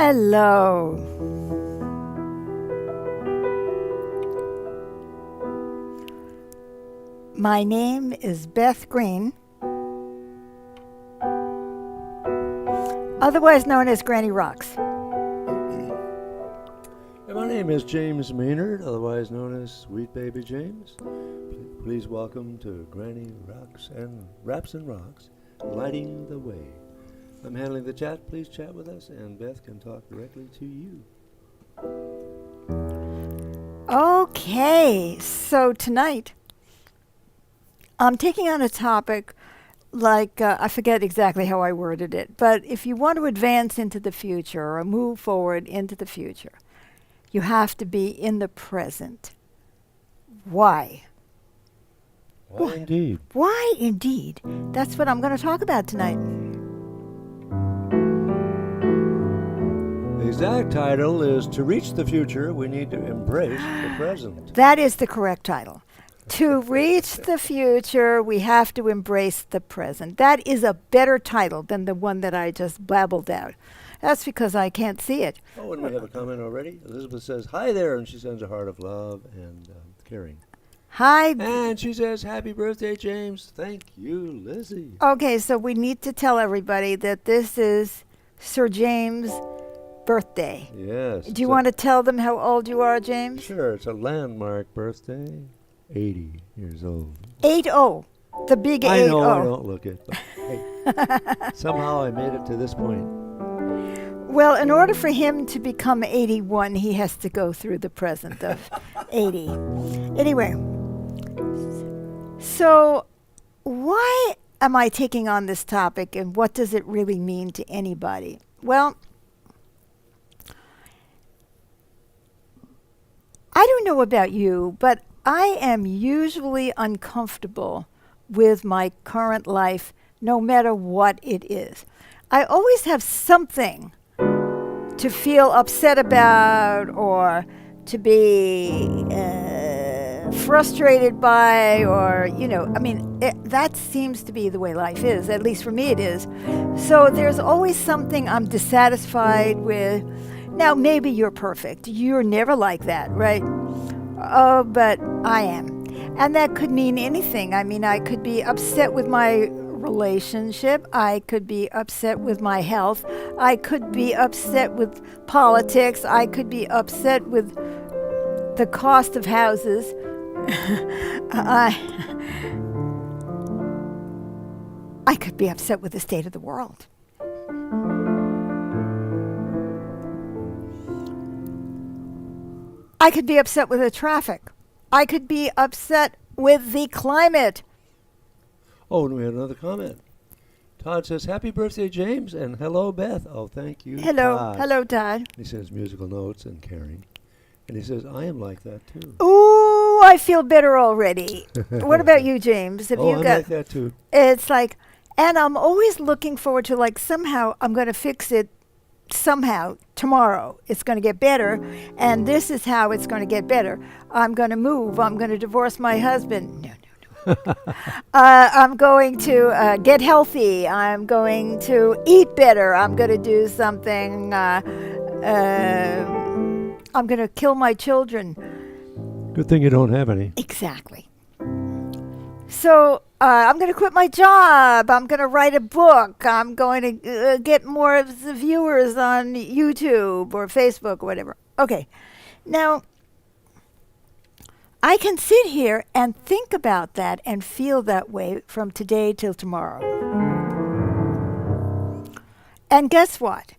Hello. My name is Beth Green, otherwise known as Granny Rocks. And my name is James Maynard, otherwise known as Sweet Baby James. Please welcome to Granny Rocks and Raps and Rocks, lighting the way. I'm handling the chat. Please chat with us, and Beth can talk directly to you. Okay, so tonight I'm taking on a topic like, I forget exactly how I worded it, but if you want to advance into the future or move forward into the future, you have to be in the present. Why? Why indeed? Why indeed? That's what I'm going to talk about tonight. The exact title is To Reach the Future, We Need to Embrace the Present. That is the correct title. To reach the future, we have to embrace the present. That is a better title than the one that I just babbled out. That's because I can't see it. Oh, and we have a comment already. Elizabeth says, hi there, and she sends a heart of love and caring. Hi. And she says, happy birthday, James. Thank you, Lizzie. Okay, so we need to tell everybody that this is Sir James' birthday. Yes. Do you want to tell them how old you are, James? Sure, it's a landmark birthday. 80 years old. 80. The big 80. I know I don't look it, but hey, somehow I made it to this point. Well, in order for him to become 81, he has to go through the present of 80. Anyway, so why am I taking on this topic, and what does it really mean to anybody? Well, I don't know about you, but I am usually uncomfortable with my current life, no matter what it is. I always have something to feel upset about or to be frustrated by, or, that seems to be the way life is. At least for me it is. So there's always something I'm dissatisfied with. Now, maybe you're perfect. You're never like that, right? Oh, but I am. And that could mean anything. I mean, I could be upset with my relationship. I could be upset with my health. I could be upset with politics. I could be upset with the cost of houses. I could be upset with the state of the world. I could be upset with the traffic. I could be upset with the climate. Oh, and we had another comment. Todd says, happy birthday, James, and hello, Beth. Oh, thank you, Hello. Todd. Hello, Todd. He sends musical notes and caring. And he says, I am like that, too. Ooh, I feel better already. What about you, James? Have you I'm got? like that, too. It's like, and I'm always looking forward to, like, somehow I'm going to fix it. Somehow tomorrow it's going to get better, and this is how it's going to get better. I'm going to move. I'm going to divorce my husband. No. I'm going to get healthy. I'm going to eat better. I'm going to do something. I'm going to kill my children. Good thing you don't have any. Exactly. So I'm going to quit my job. I'm going to write a book. I'm going to get more of the viewers on YouTube or Facebook or whatever. Okay. Now, I can sit here and think about that and feel that way from today till tomorrow. And guess what?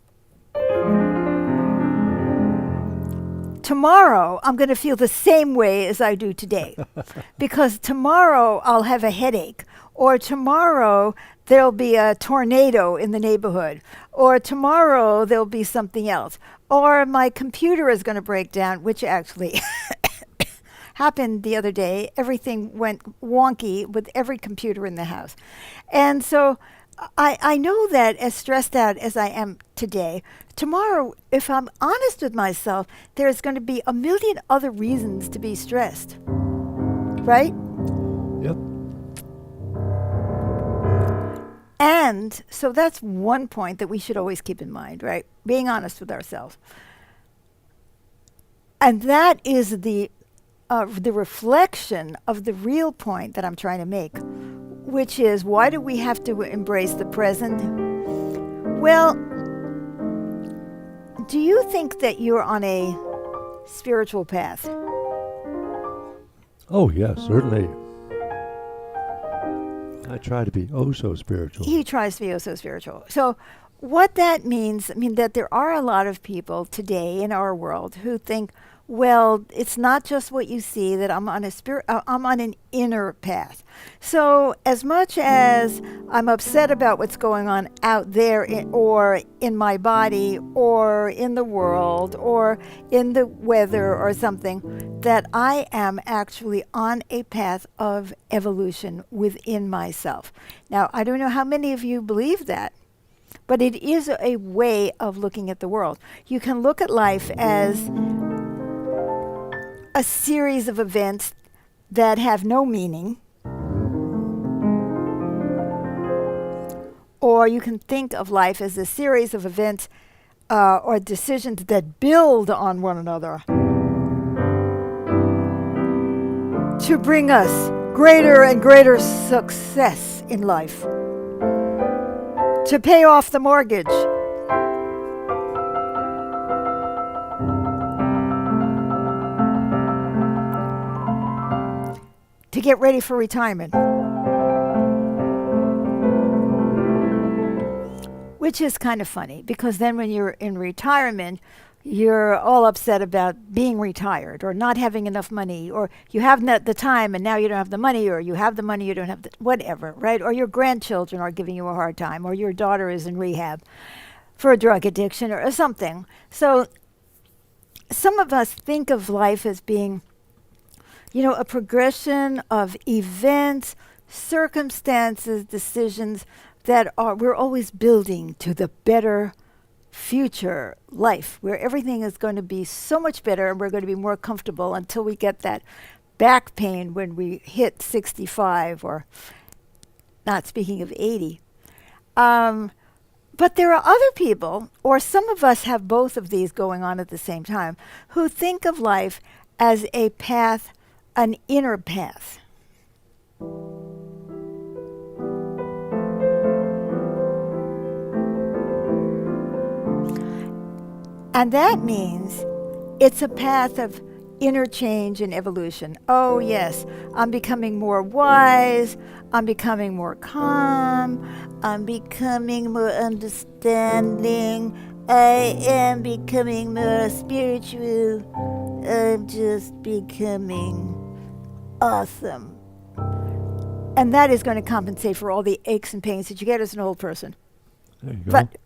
Tomorrow, I'm going to feel the same way as I do today. Because tomorrow, I'll have a headache. Or tomorrow, there'll be a tornado in the neighborhood. Or tomorrow, there'll be something else. Or my computer is going to break down, which actually happened the other day. Everything went wonky with every computer in the house. And so I know that as stressed out as I am today, tomorrow, if I'm honest with myself, there's going to be a million other reasons to be stressed. Right? Yep. And so that's one point that we should always keep in mind, right? Being honest with ourselves. And that is the reflection of the real point that I'm trying to make, which is, why do we have to embrace the present? Well, do you think that you're on a spiritual path? Oh, yes, certainly. I try to be oh so spiritual. He tries to be oh so spiritual. So what that means, I mean, that there are a lot of people today in our world who think, well, it's not just what you see, that I'm on I'm on an inner path. So as much as I'm upset about what's going on out there or in my body or in the world or in the weather or something, that I am actually on a path of evolution within myself. Now, I don't know how many of you believe that, but it is a way of looking at the world. You can look at life as a series of events that have no meaning, or you can think of life as a series of events or decisions that build on one another to bring us greater and greater success in life, to pay off the mortgage, to get ready for retirement. Which is kind of funny, because then when you're in retirement, you're all upset about being retired or not having enough money, or you have not the time and now you don't have the money, or you have the money, you don't have the whatever, right? Or your grandchildren are giving you a hard time, or your daughter is in rehab for a drug addiction or something. So some of us think of life as being, you know, a progression of events, circumstances, decisions that we're always building to the better future life, where everything is going to be so much better and we're going to be more comfortable until we get that back pain when we hit 65, or not speaking of 80. But there are other people, or some of us have both of these going on at the same time, who think of life as a path, an inner path. And that means it's a path of interchange and evolution. Oh, yes, I'm becoming more wise. I'm becoming more calm. I'm becoming more understanding. I am becoming more spiritual. I'm just becoming awesome. And that is going to compensate for all the aches and pains that you get as an old person. There you go. But,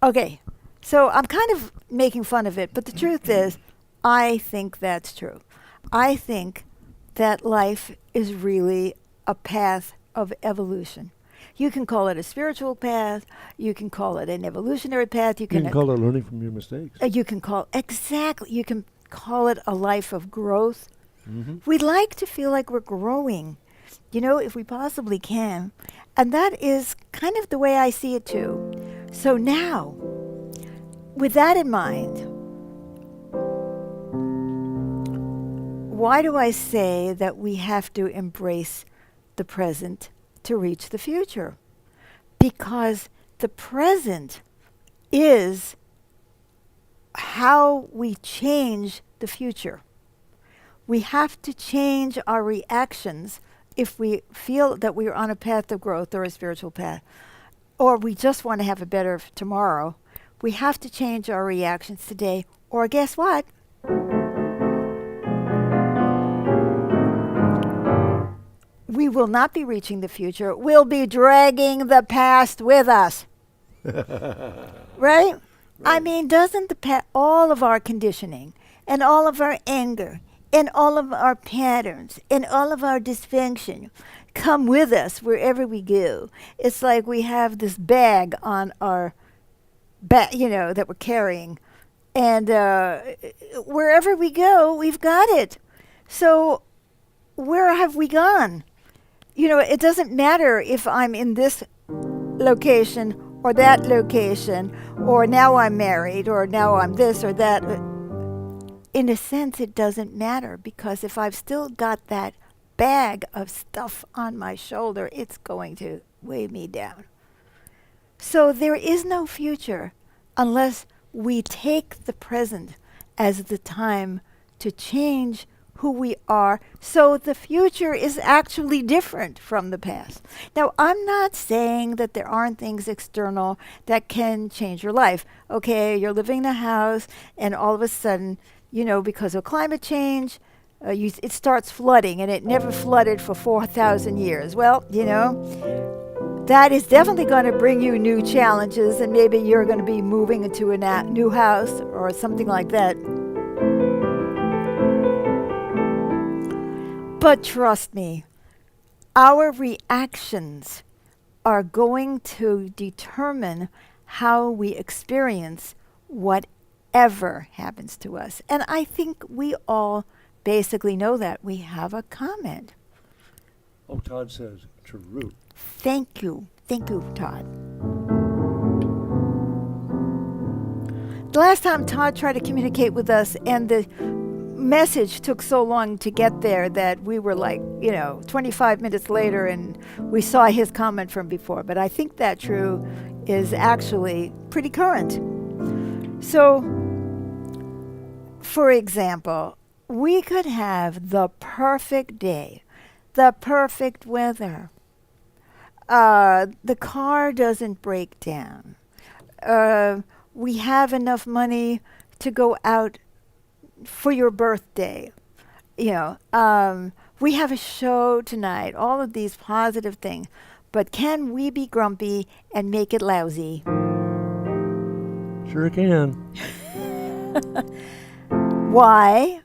okay. So I'm kind of making fun of it, but the truth is, I think that's true. I think that life is really a path of evolution. You can call it a spiritual path. You can call it an evolutionary path. You can call it learning from your mistakes. You can call you can call it a life of growth. Mm-hmm. We'd like to feel like we're growing, you know, if we possibly can. And that is kind of the way I see it too. So now, with that in mind, why do I say that we have to embrace the present to reach the future? Because the present is how we change the future. We have to change our reactions if we feel that we are on a path of growth or a spiritual path, or we just want to have a better tomorrow. We have to change our reactions today, or guess what? We will not be reaching the future. We'll be dragging the past with us. Right? I mean, doesn't all of our conditioning and all of our anger and all of our patterns and all of our dysfunction come with us wherever we go? It's like we have this bag on our back, you know, that we're carrying. And wherever we go, we've got it. So where have we gone? You know, it doesn't matter if I'm in this location or that location, or now I'm married, or now I'm this or that. In a sense, it doesn't matter, because if I've still got that bag of stuff on my shoulder, it's going to weigh me down. So there is no future unless we take the present as the time to change who we are, so the future is actually different from the past. Now, I'm not saying that there aren't things external that can change your life. Okay, you're living in a house, and all of a sudden, because of climate change, it starts flooding, and it never flooded for 4,000 years. Well, that is definitely going to bring you new challenges, and maybe you're going to be moving into a new house or something like that. But trust me, our reactions are going to determine how we experience whatever happens to us. And I think we all basically know that. We have a comment. Oh, Todd says, true. Thank you. Thank you, Todd. The last time Todd tried to communicate with us, and the message took so long to get there that we were 25 minutes later, and we saw his comment from before. But I think that true is actually pretty current. So, for example, we could have the perfect day, the perfect weather. The car doesn't break down. We have enough money to go out for your birthday. We have a show tonight, all of these positive things. But can we be grumpy and make it lousy? Sure can. Why?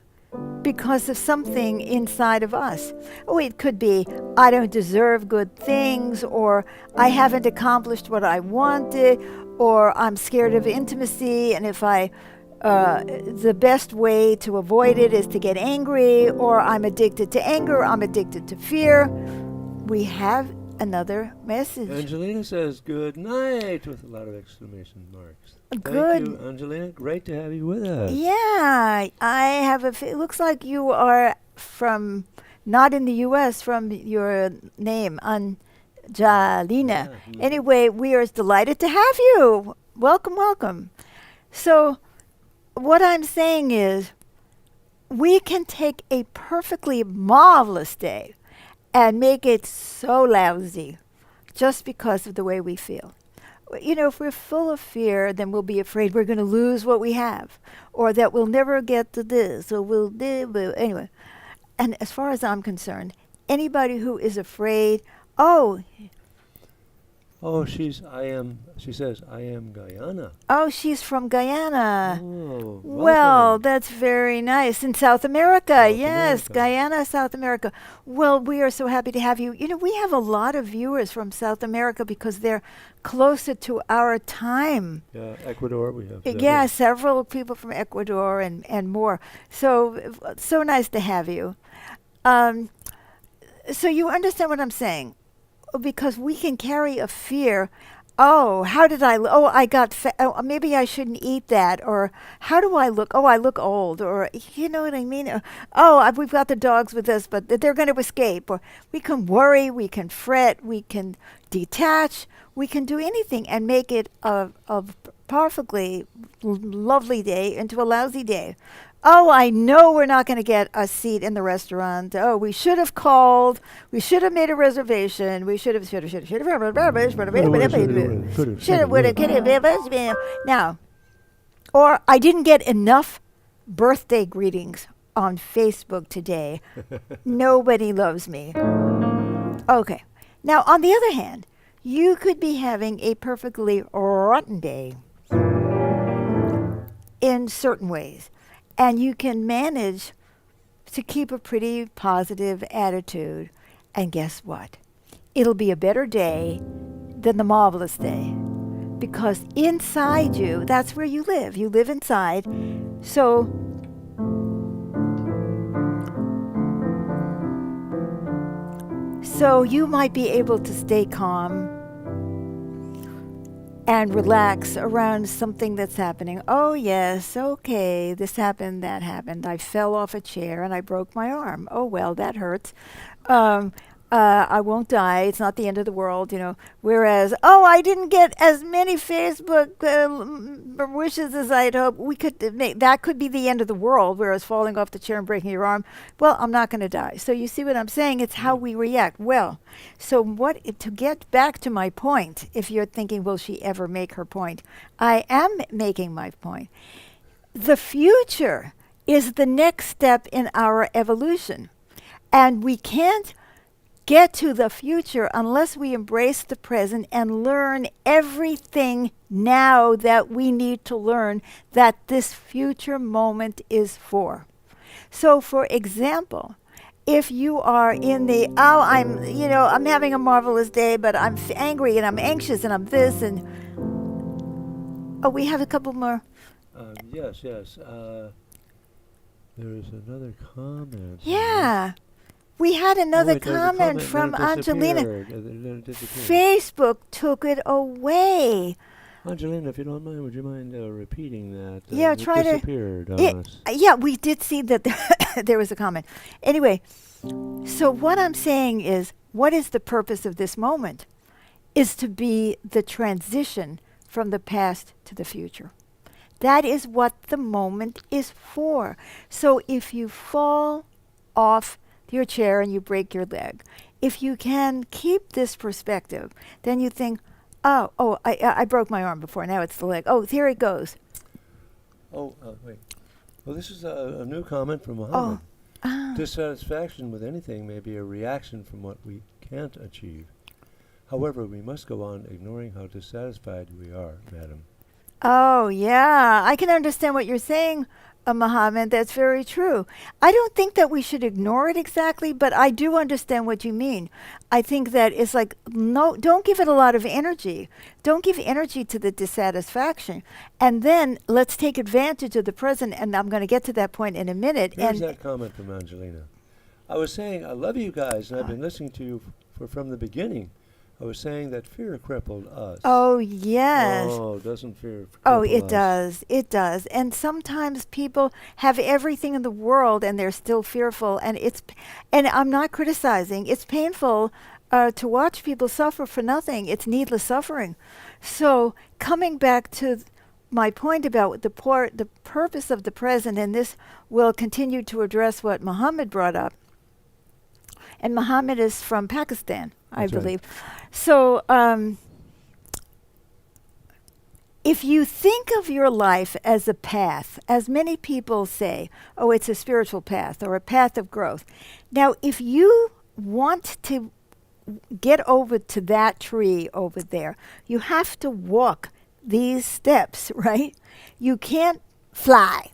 Because of something inside of us. Oh, it could be, I don't deserve good things, or I haven't accomplished what I wanted, or I'm scared of intimacy, and if the best way to avoid it is to get angry, or I'm addicted to anger, I'm addicted to fear. We have another message. Angelina says good night with a lot of exclamation marks. Good. Thank you, Angelina. Great to have you with us. Yeah, I have it looks like you are from, not in the U.S., from your name, Angelina. Yeah. Anyway, we are delighted to have you. Welcome, welcome. So, what I'm saying is, we can take a perfectly marvelous day and make it so lousy just because of the way we feel. If we're full of fear, then we'll be afraid we're going to lose what we have, or that we'll never get to this, or anyway. And as far as I'm concerned, anybody who is afraid, she says, I am Guyana. Oh, she's from Guyana. Oh, Well, welcome. that's very nice. In South America, South yes, America. Guyana, South America. Well, we are so happy to have you. We have a lot of viewers from South America because they're closer to our time. Yeah, Ecuador, we have. Yeah, several people from Ecuador and more. So nice to have you. So you understand what I'm saying? Because we can carry a fear. Oh, how did I look? Oh, I got fat. Oh, maybe I shouldn't eat that. Or how do I look? Oh, I look old. Or you know what I mean? We've got the dogs with us, but they're going to escape. Or we can worry, we can fret, we can detach, we can do anything and make it a perfectly lovely day into a lousy day. Oh, I know we're not going to get a seat in the restaurant. Oh, we should have called. We should have made a reservation. We should have. Now, or I didn't get enough birthday greetings on Facebook today. Nobody loves me. Okay. Now, on the other hand, you could be having a perfectly rotten day in certain ways. And you can manage to keep a pretty positive attitude. And guess what? It'll be a better day than the marvelous day. Because inside you, that's where you live. You live inside. So you might be able to stay calm and relax around something that's happening. Oh, yes, okay, this happened, that happened. I fell off a chair and I broke my arm. Oh, well, that hurts. Um, I won't die. It's not the end of the world, you know. Whereas, oh, I didn't get as many Facebook wishes as I'd hoped. We could make that could be the end of the world. Whereas falling off the chair and breaking your arm, well, I'm not going to die. So you see what I'm saying? It's how we react. Well, so what? To get back to my point, if you're thinking, will she ever make her point? I am making my point. The future is the next step in our evolution, and we can't get to the future unless we embrace the present and learn everything now that we need to learn that this future moment is for. So, for example, if you are in the, oh, I'm having a marvelous day, but I'm angry and I'm anxious and I'm this and, oh, we have a couple more. Yes. There is another comment. Yeah. We had another comment from Angelina. Facebook took it away. Angelina, if you don't mind, would you mind repeating that? Yeah, it try to. disappeared on us. Yeah, we did see that there was a comment. Anyway, so what I'm saying is, what is the purpose of this moment? Is to be the transition from the past to the future. That is what the moment is for. So if you fall off your chair and you break your leg, if you can keep this perspective, then you think, I broke my arm before, now it's the leg. Oh, here it goes. Wait. Well, this is a new comment from Muhammad. Dissatisfaction with anything may be a reaction from what we can't achieve. However, we must go on ignoring how dissatisfied we are, madam. Oh, yeah. I can understand what you're saying, Muhammad. That's very true. I don't think that we should ignore it exactly, but I do understand what you mean. I think that it's like, no, don't give it a lot of energy. Don't give energy to the dissatisfaction. And then let's take advantage of the present, and I'm going to get to that point in a minute. Here's that comment from Angelina. I was saying, I love you guys, and I've been listening to you from the beginning. I was saying that fear crippled us. Oh, yes. Oh, doesn't fear cripple Oh, it us? does. It does. And sometimes people have everything in the world and they're still fearful. And I'm not criticizing. It's painful to watch people suffer for nothing. It's needless suffering. So coming back to my point about the purpose of the present, and this will continue to address what Muhammad brought up. And Muhammad is from Pakistan, I believe. So if you think of your life as a path, as many people say, oh, it's a spiritual path or a path of growth. Now, if you want to get over to that tree over there, you have to walk these steps, right? You can't fly.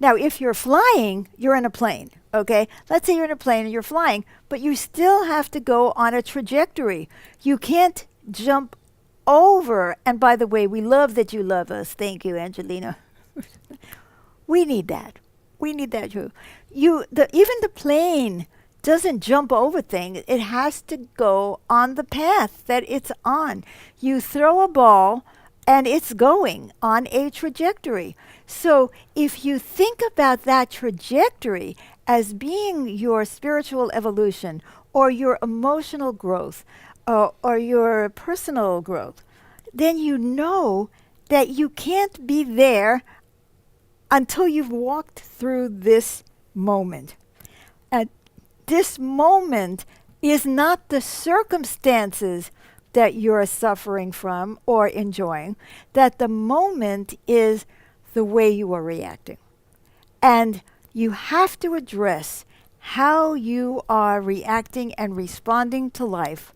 Now, if you're flying, you're in a plane, okay? Let's say you're in a plane and you're flying, but you still have to go on a trajectory. You can't jump over. And by the way, we love that you love us. Thank you, Angelina. We need that. We need that too. Even the plane doesn't jump over things. It has to go on the path that it's on. You throw a ball and it's going on a trajectory. So if you think about that trajectory as being your spiritual evolution or your emotional growth or your personal growth, then you know that you can't be there until you've walked through this moment. And this moment is not the circumstances that you're suffering from or enjoying, that the moment is the way you are reacting. And you have to address how you are reacting and responding to life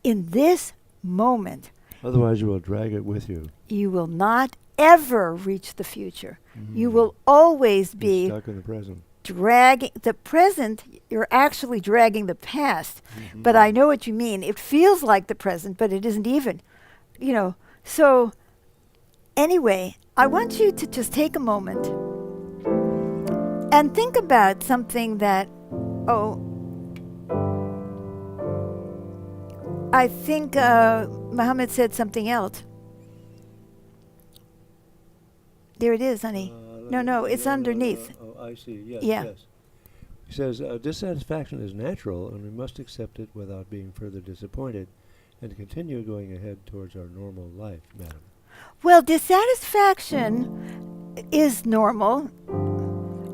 in this moment. Otherwise, you will drag it with you. You will not ever reach the future. You will always be stuck in the present. Dragging the present. You're actually dragging the past. But I know what you mean. It feels like the present, but it isn't even. So anyway, I want you to just take a moment and think about something that, I think Muhammad said something else. There it is, honey. No, it's underneath. Oh, I see. Yes, Yeah. yes. He says, dissatisfaction is natural and we must accept it without being further disappointed and continue going ahead towards our normal life, madam. Well, dissatisfaction is normal.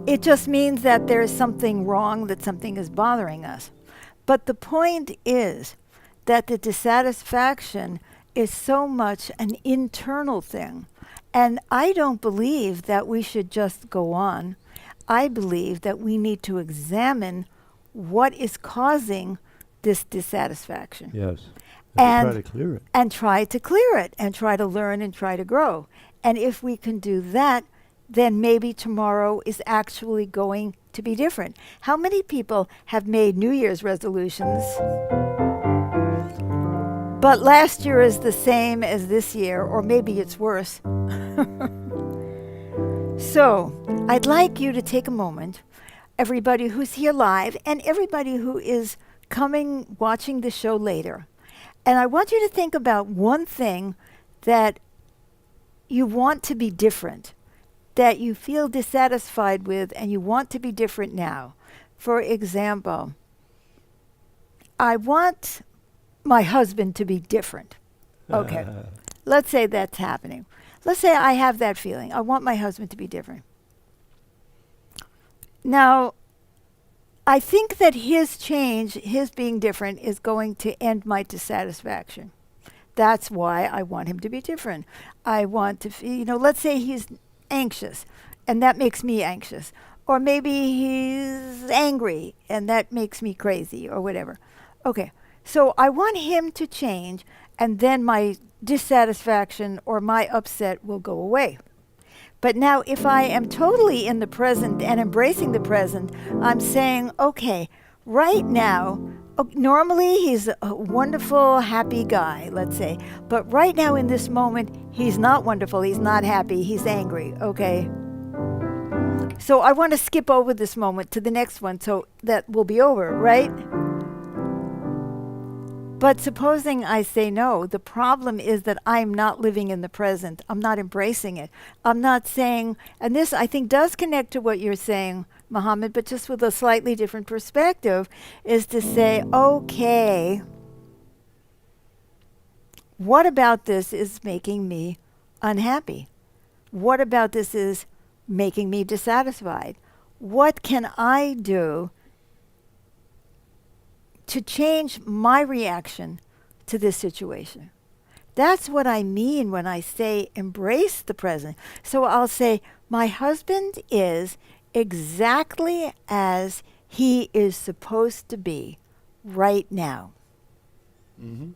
It just means that there is something wrong, that something is bothering us. But the point is that the dissatisfaction is so much an internal thing. And I don't believe that we should just go on. I believe that we need to examine what is causing this dissatisfaction. Yes. And try to clear it. and try to clear it and try to learn and try to grow. And if we can do that, then maybe tomorrow is actually going to be different. How many people have made New Year's resolutions, but last year is the same as this year, or maybe it's worse? So, I'd like you to take a moment, everybody who's here live and everybody who is coming, watching the show later. And I want you to think about one thing that you want to be different, that you feel dissatisfied with and you want to be different now. For example, I want my husband to be different. Okay, let's say that's happening. Let's say I have that feeling. I want my husband to be different. Now, I think that his change, his being different, is going to end my dissatisfaction. That's why I want him to be different. I want to, let's say he's anxious, and that makes me anxious. Or maybe he's angry, and that makes me crazy, or whatever. Okay, so I want him to change, and then my dissatisfaction or my upset will go away. But now, if I am totally in the present and embracing the present, I'm saying, okay, right now, normally he's a wonderful, happy guy, let's say. But right now, in this moment, he's not wonderful, he's not happy, he's angry, okay? So I want to skip over this moment to the next one, so that will be over, right? But supposing I say no, the problem is that I'm not living in the present. I'm not embracing it. I'm not saying, and this I think does connect to what you're saying, Muhammad, but just with a slightly different perspective, is to say, okay, what about this is making me unhappy? What about this is making me dissatisfied? What can I do to change my reaction to this situation? That's what I mean when I say embrace the present. So I'll say, my husband is exactly as he is supposed to be right now. Mm-hmm.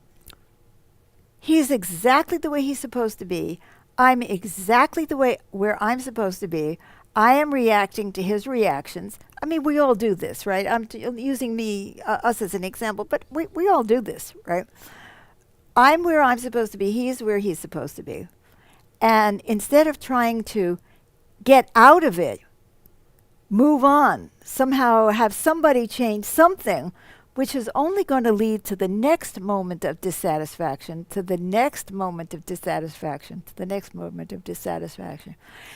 He's exactly the way he's supposed to be. I'm exactly the way where I'm supposed to be. I am reacting to his reactions. I mean, we all do this, right? I'm using us as an example, but we all do this, right? I'm where I'm supposed to be. He's where he's supposed to be. And instead of trying to get out of it, move on, somehow have somebody change something, which is only going to lead to the next moment of dissatisfaction, to the next moment of dissatisfaction, to the next moment of dissatisfaction.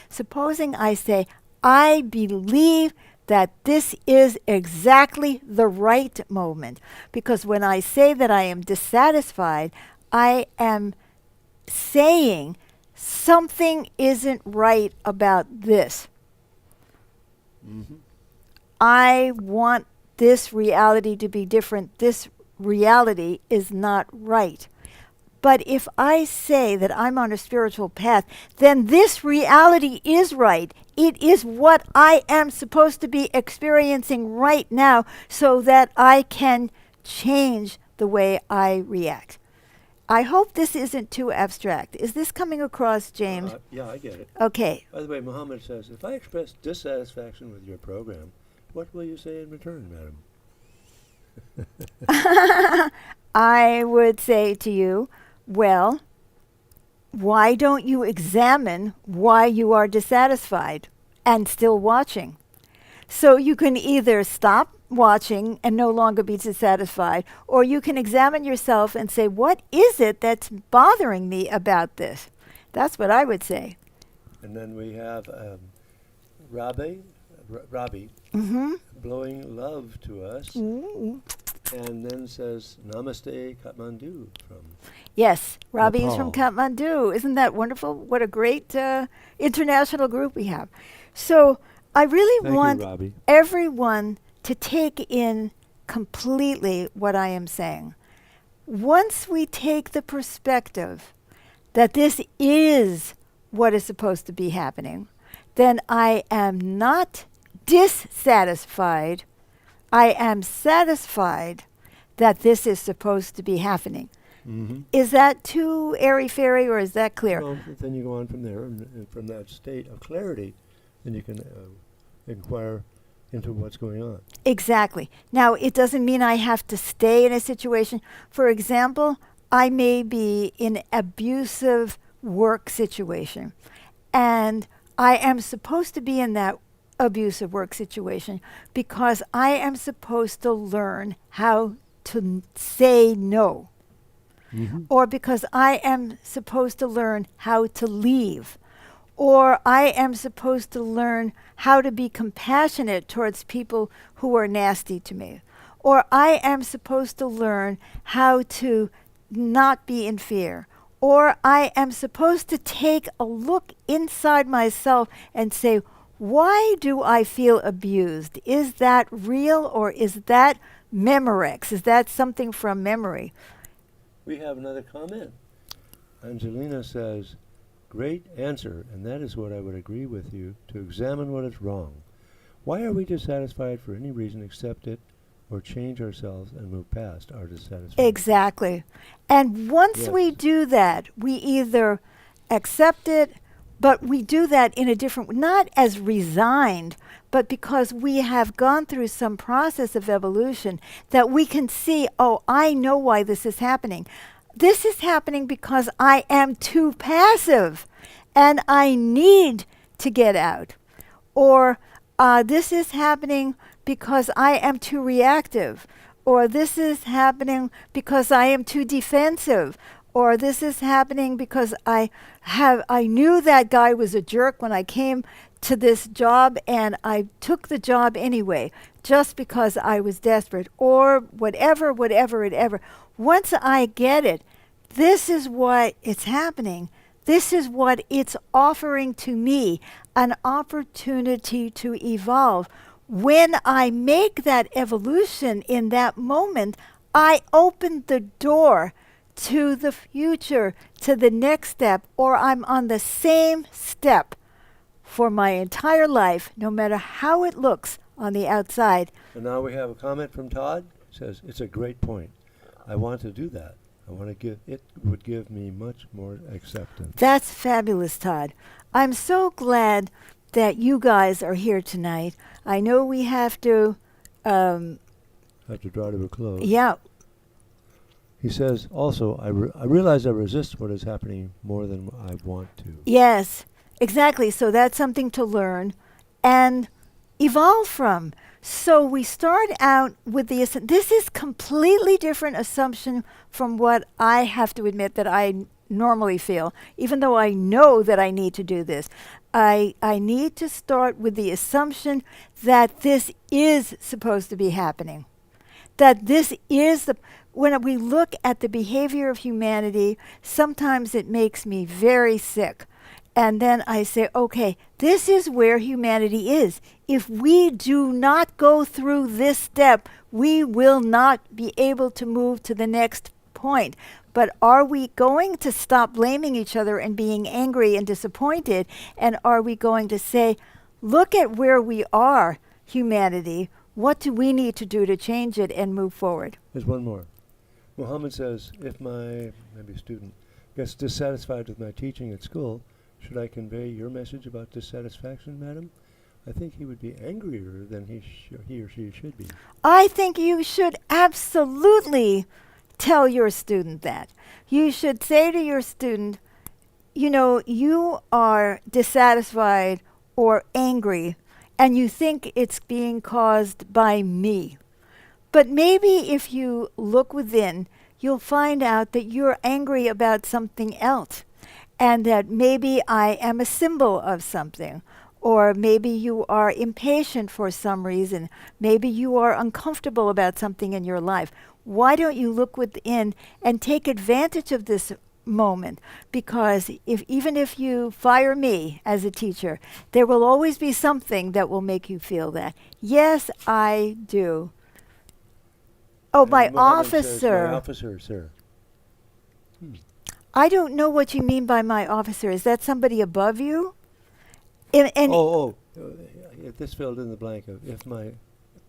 Supposing I say, I believe that this is exactly the right moment. Because when I say that I am dissatisfied, I am saying something isn't right about this. Mm-hmm. I want this reality to be different. This reality is not right. But if I say that I'm on a spiritual path, then this reality is right. It is what I am supposed to be experiencing right now so that I can change the way I react. I hope this isn't too abstract. Is this coming across, James? Yeah, I get it. Okay. By the way, Muhammad says, if I express dissatisfaction with your program, what will you say in return, madam? I would say to you, well, why don't you examine why you are dissatisfied and still watching? So you can either stop watching and no longer be dissatisfied, or you can examine yourself and say, what is it that's bothering me about this? That's what I would say. And then we have Robbie Mm-hmm. blowing love to us, Ooh. and then says Namaste Kathmandu from. Yes, Robbie is from Nepal. Kathmandu. Isn't that wonderful? What a great international group we have. So I really Thank want you, Robbie. everyone to take in completely what I am saying. Once we take the perspective that this is what is supposed to be happening, then I am not dissatisfied. I am satisfied that this is supposed to be happening. Mm-hmm. Is that too airy-fairy, or is that clear? Well, then you go on from there, and from that state of clarity, then you can inquire into what's going on. Exactly. Now, it doesn't mean I have to stay in a situation. For example, I may be in an abusive work situation, and I am supposed to be in that abusive work situation because I am supposed to learn how to say no, Mm-hmm. or because I am supposed to learn how to leave, or I am supposed to learn how to be compassionate towards people who are nasty to me, or I am supposed to learn how to not be in fear, or I am supposed to take a look inside myself and say, why do I feel abused? Is that real, or is that Memorex? Is that something from memory? We have another comment. Angelina says, great answer, and that is what I would agree with you, to examine what is wrong. Why are we dissatisfied for any reason except it, or change ourselves and move past our dissatisfaction? Exactly. And once we Yes. do that, we either accept it, but we do that in a different, not as resigned, but because we have gone through some process of evolution that we can see, oh, I know why this is happening. This is happening because I am too passive and I need to get out. Or this is happening because I am too reactive. Or this is happening because I am too defensive. Or this is happening because I knew that guy was a jerk when I came to this job and I took the job anyway just because I was desperate, or whatever. Once I get it, this is what it's happening. This is what it's offering to me, an opportunity to evolve. When I make that evolution in that moment, I open the door to the future, to the next step, or I'm on the same step for my entire life, no matter how it looks on the outside. And now we have a comment from Todd. Says, it's a great point. I want to do that. I want to give, it would give me much more acceptance. That's fabulous, Todd. I'm so glad that you guys are here tonight. I know we have to, Have to draw to a close. yeah, He says, also, I realize I resist what is happening more than I want to. yes, exactly. So that's something to learn and evolve from. So we start out with this is completely different assumption from what I have to admit that I normally feel, even though I know that I need to do this. I need to start with the assumption that this is supposed to be happening. That this is when we look at the behavior of humanity, sometimes it makes me very sick. And then I say, okay, this is where humanity is. If we do not go through this step, we will not be able to move to the next point. But are we going to stop blaming each other and being angry and disappointed? And are we going to say, look at where we are, humanity. What do we need to do to change it and move forward? There's one more. Muhammad says, if my, maybe student, gets dissatisfied with my teaching at school, should I convey your message about dissatisfaction, madam? I think he would be angrier than he or she should be. I think you should absolutely tell your student that. You should say to your student, you know, you are dissatisfied or angry, and you think it's being caused by me. But maybe if you look within, you'll find out that you're angry about something else, and that maybe I am a symbol of something. Or maybe you are impatient for some reason. Maybe you are uncomfortable about something in your life. Why don't you look within and take advantage of this moment? Because even if you fire me as a teacher, there will always be something that will make you feel that. Yes, I do. Oh, And my Muhammad says, officer. my officer, sir. I don't know what you mean by my officer. Is that somebody above you? And If this filled in the blank of if my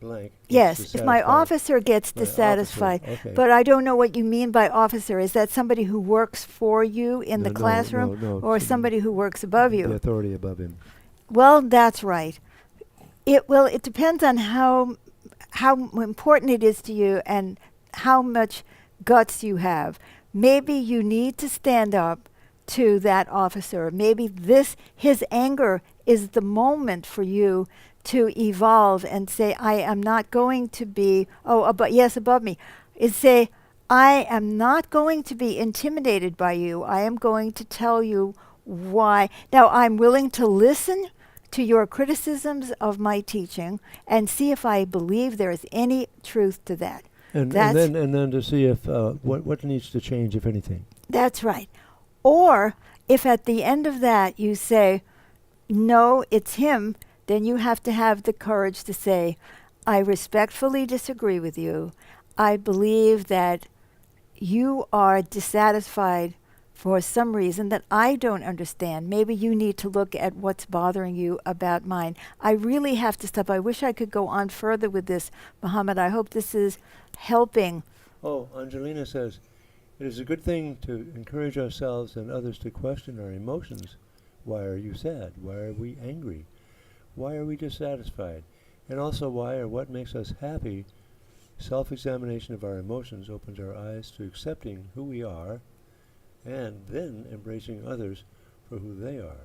blank. gets yes, if my dissatisfied. officer gets My officer, dissatisfied. okay. But I don't know what you mean by officer. Is that somebody who works for you in the No, classroom no, or some- somebody who works above The you? authority above him. Well, that's right. It depends on how important it is to you and how much guts you have. Maybe you need to stand up to that officer. Maybe his anger is the moment for you to evolve and say, I am not going to be, above me. Is say, I am not going to be intimidated by you. I am going to tell you why. Now, I'm willing to listen to your criticisms of my teaching and see if I believe there is any truth to that. And then to see if what needs to change, if anything. That's right. Or if at the end of that you say, no, it's him, then you have to have the courage to say, I respectfully disagree with you. I believe that you are dissatisfied for some reason that I don't understand. Maybe you need to look at what's bothering you about mine. I really have to stop. I wish I could go on further with this, Muhammad. I hope this is helping. Oh, Angelina says, it is a good thing to encourage ourselves and others to question our emotions. Why are you sad? Why are we angry? Why are we dissatisfied? And also why or what makes us happy? Self-examination of our emotions opens our eyes to accepting who we are and then embracing others for who they are.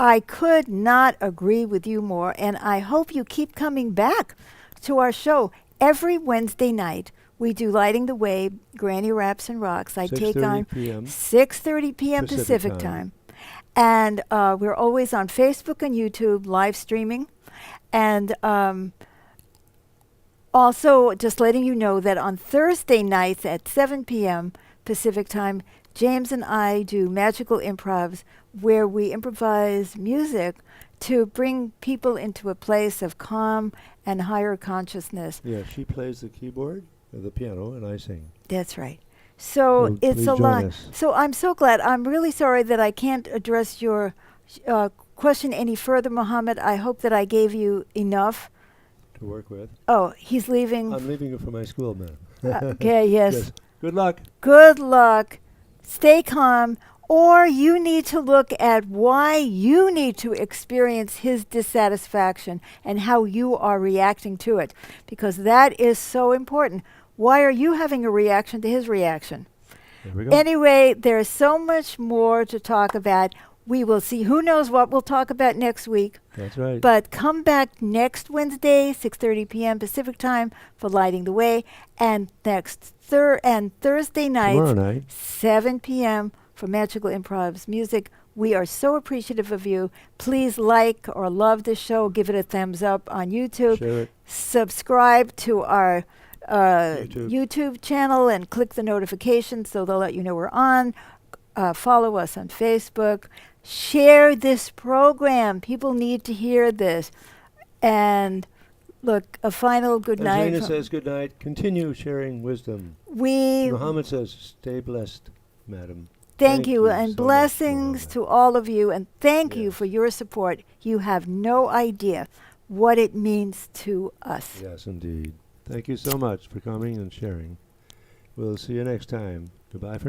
I could not agree with you more, and I hope you keep coming back to our show. Every Wednesday night, we do Lighting the Way, Granny Raps and Rocks. I take 6:30 on p.m. 6:30 p.m. Pacific time. And we're always on Facebook and YouTube live streaming. And also, just letting you know that on Thursday nights at 7 p.m. Pacific time, James and I do magical improvs where we improvise music to bring people into a place of calm and higher consciousness. Yeah, she plays the keyboard, or the piano, and I sing. That's right. So Well, it's please a join lot. us. So I'm so glad. I'm really sorry that I can't address your question any further, Mohammed. I hope that I gave you enough. To work with. Oh, he's leaving. I'm leaving it for my school, man. Okay, yes. Yes. Good luck. Good luck. Stay calm. Or you need to look at why you need to experience his dissatisfaction and how you are reacting to it, because that is so important. Why are you having a reaction to his reaction? There we go. Anyway, there's so much more to talk about. We will see. Who knows what we'll talk about next week. That's right. But come back next Wednesday, 6:30 p.m. Pacific time for Lighting the Way, and Thursday Tomorrow night, night. 7 p.m. for Magical Improvs Music. We are so appreciative of you. Please like or love the show. Give it a thumbs up on YouTube. Share it. Subscribe to our YouTube. YouTube channel and click the notifications so they'll let you know we're on. Follow us on Facebook. Share this program. People need to hear this. And look, a final good night. Angelina says good night. Continue sharing wisdom. We Muhammad says stay blessed, madam. thank you so and much, blessings Muhammad. to all of you, and thank you Yes. for your support. You have no idea what it means to us. Yes, indeed. Thank you so much for coming and sharing. We'll see you next time. Goodbye for